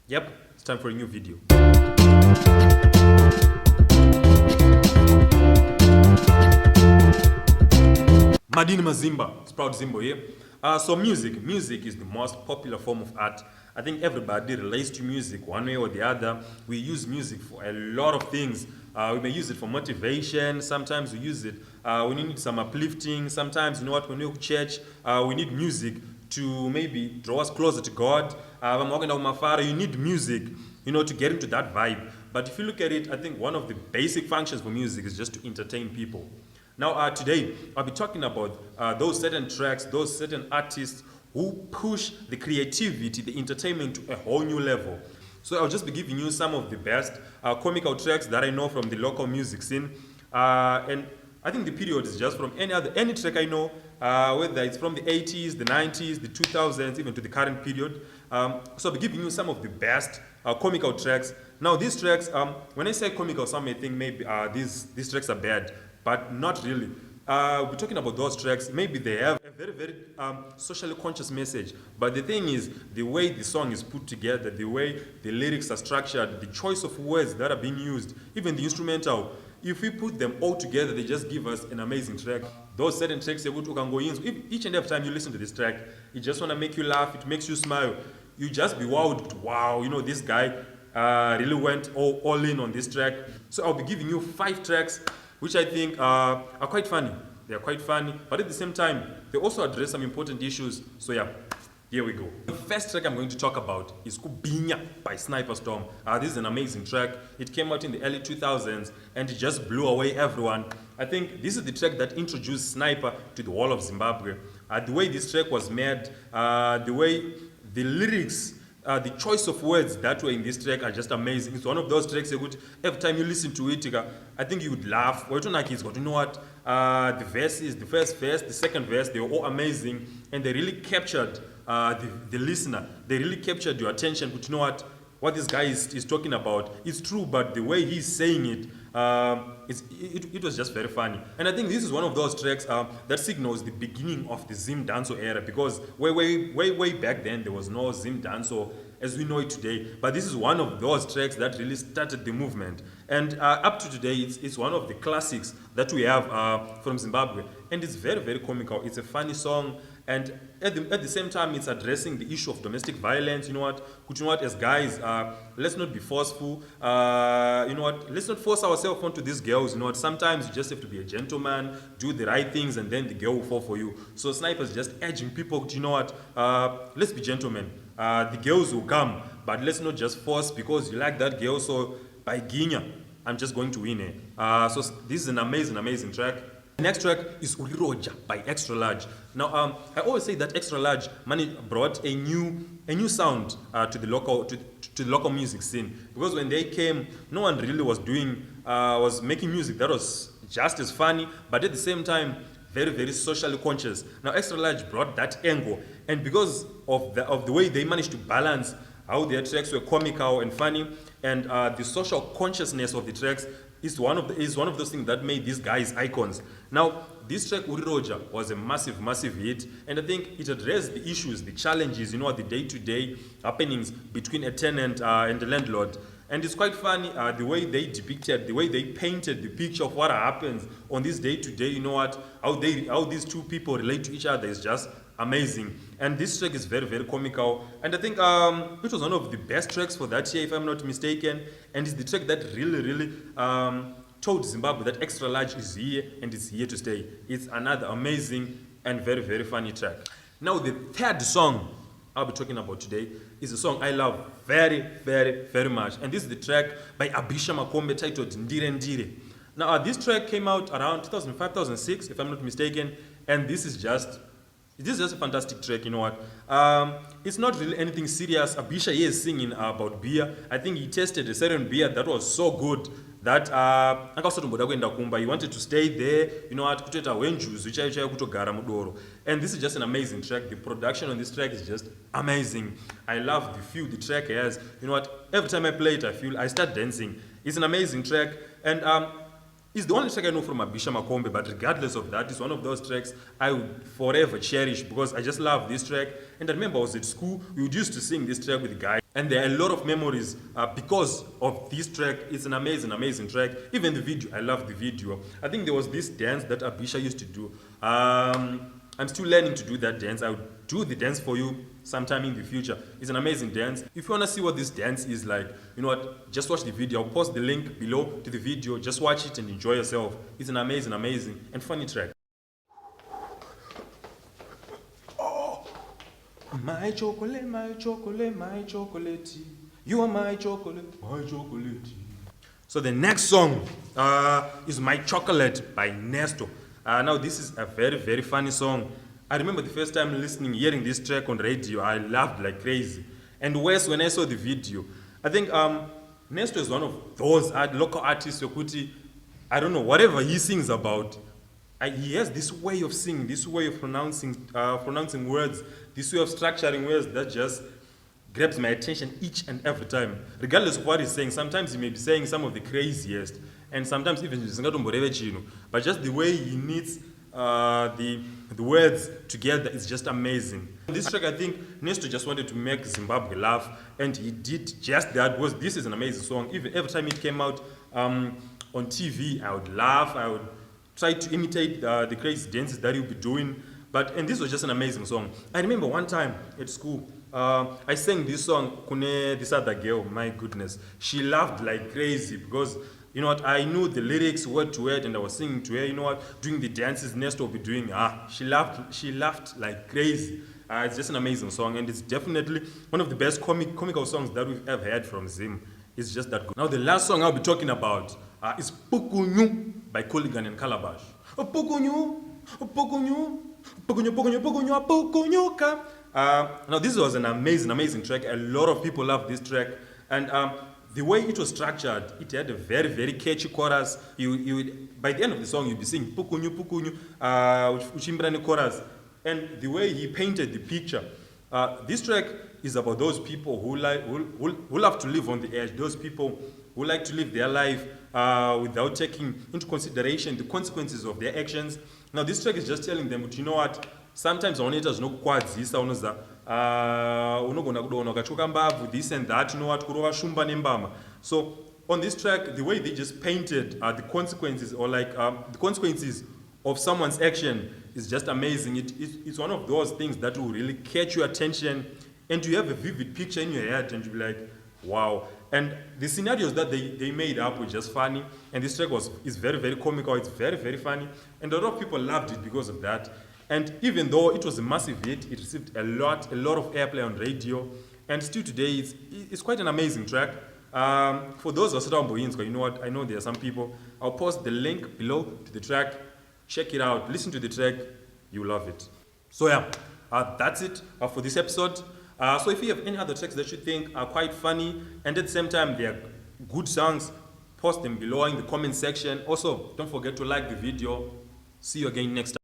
Yep, it's time for a new video. Madini Mazimba, it's proud Zimbo here. So music is the most popular form of art. I think everybody relates to music one way or the other. We use music for a lot of things. We may use it for motivation. Sometimes we use it when we need some uplifting. Sometimes, when we go to church, we need music to maybe draw us closer to God. You need music, to get into that vibe. But if you look at it, I think one of the basic functions for music is just to entertain people. Now, today, I'll be talking about those certain tracks, those certain artists who push the creativity, the entertainment to a whole new level. So I'll just be giving you some of the best comical tracks that I know from the local music scene. And I think the period is just from any track I know, whether it's from the 80s, the 90s, the 2000s, even to the current period. So I'll be giving you some of the best comical tracks. Now, these tracks, when I say comical, some may think maybe these tracks are bad. But not really. We're talking about those tracks. Maybe they have a very, very socially conscious message. But the thing is, the way the song is put together, the way the lyrics are structured, the choice of words that are being used, even the instrumental, if we put them all together, they just give us an amazing track. Those certain tracks, you can go in. Each and every time you listen to this track, it just want to make you laugh. It makes you smile. You just be wowed. Wow, this guy really went all in on this track. So I'll be giving you 5 tracks which I think are quite funny. They are quite funny, but at the same time, they also address some important issues. So yeah, here we go. The first track I'm going to talk about is Kubinya by Sniper Storm. This is an amazing track. It came out in the early 2000s, and it just blew away everyone. I think this is the track that introduced Sniper to the whole of Zimbabwe. The way this track was made, the way the lyrics, the choice of words that were in this track are just amazing. It's one of those tracks every time you listen to it, I think you would laugh. Well, it's got, the verses, the first verse, the second verse, they were all amazing, and they really captured the listener. They really captured your attention. But what this guy is talking about is true, but the way he's saying it, it was just very funny. And I think this is one of those tracks that signals the beginning of the Zim Danso era, because way back then there was no Zim Danso as we know it today. But this is one of those tracks that really started the movement. And up to today, it's one of the classics that we have from Zimbabwe. And it's very, very comical. It's a funny song. And at the same time, it's addressing the issue of domestic violence. As guys, let's not be forceful. Let's not force ourselves onto these girls. Sometimes you just have to be a gentleman, do the right things, and then the girl will fall for you. So Sniper's just urging people, let's be gentlemen. The girls will come, but let's not just force because you like that girl. So by Ginya, I'm just going to win it. So this is an amazing, amazing track. The next track is Uliroja by Extra Large. Now, I always say that Extra Large brought a new sound to the local music scene, because when they came, no one really was making music that was just as funny, but at the same time very, very socially conscious. Now, Extra Large brought that angle, and because of the way they managed to balance how their tracks were comical and funny, and the social consciousness of the tracks is one of those things that made these guys icons. Now, this track Uliroja was a massive, massive hit, and I think it addressed the issues, the challenges, the day-to-day happenings between a tenant and the landlord. And it's quite funny the way they depicted, the way they painted the picture of what happens on this day-to-day. How these two people relate to each other is just amazing. And this track is very, very comical. And I think it was one of the best tracks for that year, if I'm not mistaken. And it's the track that really, really told Zimbabwe that Extra Large is here and it's here to stay. It's another amazing and very, very funny track. Now, the third song I'll be talking about today is a song I love very, very, very much. And this is the track by Abisha Makombe titled Ndire Ndire. Now, this track came out around 2005, 2006, if I'm not mistaken. And this is just a fantastic track, It's not really anything serious. Abisha here is singing about beer. I think he tasted a certain beer that was so good that he wanted to stay there, and this is just an amazing track. The production on this track is just amazing. I love the feel the track has. Every time I play it, I start dancing. It's an amazing track, and it's the only track I know from Abisha Makombe, but regardless of that, it's one of those tracks I would forever cherish because I just love this track. And I remember I was at school, we used to sing this track with the guy. And there are a lot of memories because of this track. It's an amazing, amazing track. Even the video, I love the video. I think there was this dance that Abisha used to do. I'm still learning to do that dance. I'll do the dance for you sometime in the future. It's an amazing dance. If you want to see what this dance is like, you know what, just watch the video. I'll post the link below to the video. Just watch it and enjoy yourself. It's an amazing, amazing and funny track. My chocolate, my chocolate, my chocolate. You are my chocolate, my chocolate. So the next song is My Chocolate by Nesto. Now this is a very, very funny song. I remember the first time hearing this track on radio, I laughed like crazy. And worse, when I saw the video, I think Nesto is one of those local artists, Yokuti, I don't know, whatever he sings about, he has this way of singing, this way of pronouncing words, this way of structuring words that just grabs my attention each and every time. Regardless of what he's saying, sometimes he may be saying some of the craziest, and sometimes even but just the way he needs the words together is just amazing. This track, I think Nesto just wanted to make Zimbabwe laugh, and he did just that, because this is an amazing song. Even every time it came out on TV, I would laugh, I would try to imitate the crazy dances that he'll be doing. And this was just an amazing song. I remember one time at school, I sang this song, Kune, this other girl, my goodness. She laughed like crazy because, you know what, I knew the lyrics word to word and I was singing to her, you know what, doing the dances Nesto will be doing. She laughed like crazy. It's just an amazing song, and it's definitely one of the best comical songs that we've ever heard from Zim. It's just that good. Now the last song I'll be talking about is Pukunyu by Coligan and Calabash. Pukunyu, Pukunyu, Pukunyu, Pukunyu, Pukunyu, Pukunyuka. Now this was an amazing, amazing track. A lot of people love this track, and the way it was structured, it had a very, very catchy chorus. By the end of the song, you'd be singing Pukunyu, Pukunyu, Uchimbrani chorus, and the way he painted the picture. This track is about those people who love to live on the edge. Those people who like to live their life without taking into consideration the consequences of their actions. Now this track is just telling them, but you know what? Sometimes unoita zvinokukwadzisa unoza unogona kudoona ukachoka mbavhu, this and that, you know what, kurova shumba nembama. So on this track, the way they just painted the consequences, or like the consequences of someone's action, is just amazing. It's one of those things that will really catch your attention, and you have a vivid picture in your head, and you'll be like, wow. And the scenarios that they made up were just funny, and this track is very, very comical. It's very, very funny, and a lot of people loved it because of that. And even though it was a massive hit, it received a lot of airplay on radio, and still today it's quite an amazing track. For those who are Satambo, you know what, I know there are some people. I'll post the link below to the track. Check it out, listen to the track, you'll love it. So yeah, that's it for this episode. So if you have any other tracks that you think are quite funny and at the same time they are good songs, post them below in the comment section. Also, don't forget to like the video. See you again next time.